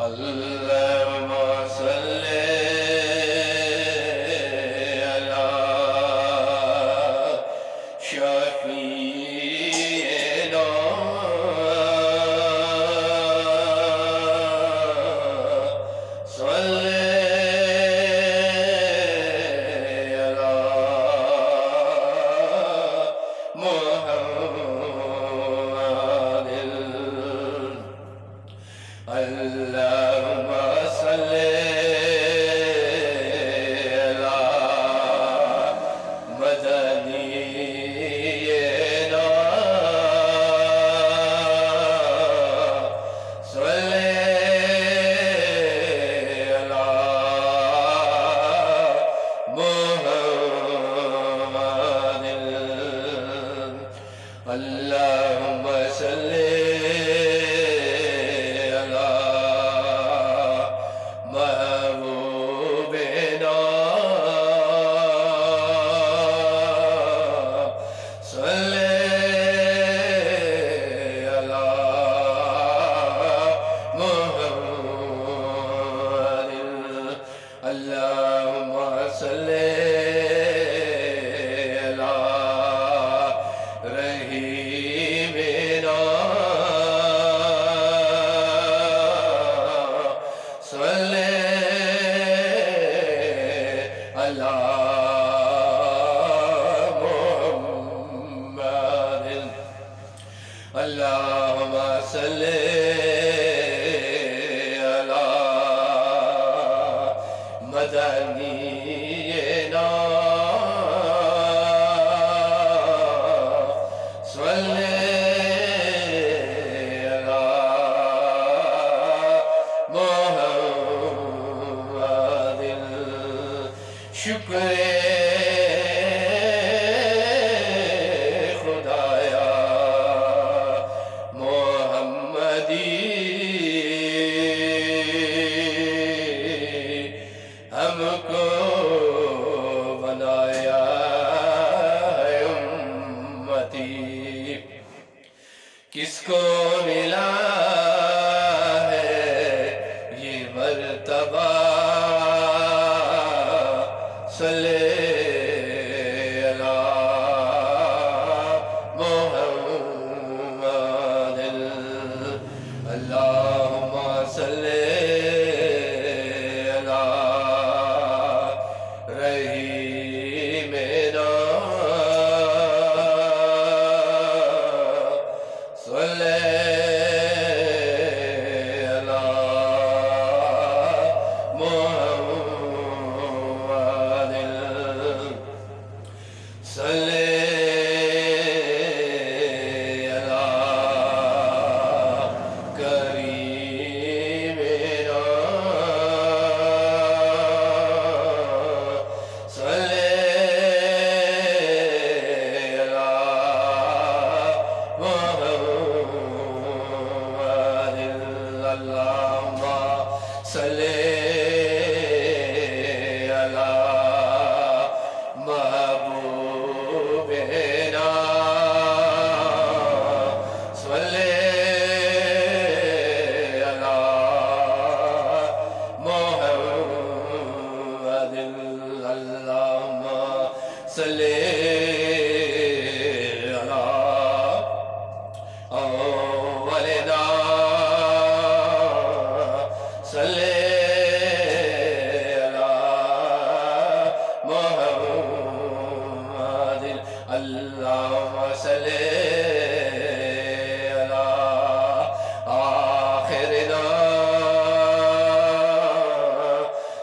اللهم صل على شفيعنا صل على محمد اللهم صل على مدنينا صل على محمد اللهم صل اللهم صل على رحيمنا صل على محمد اللهم صل مدنينا صل على محمد شکر خدایا محمدی ہم کو بنایا ہے امتی کس کو ملا ہے یہ مرتبہ صلی علی محمد اللہم صلی رحیمنا صل على محمد صل على كريمنا اللهم صل على محبوبنا صل على محمد اللهم صل على أولنا صل على محمد اللهم صل على آخرنا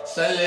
صل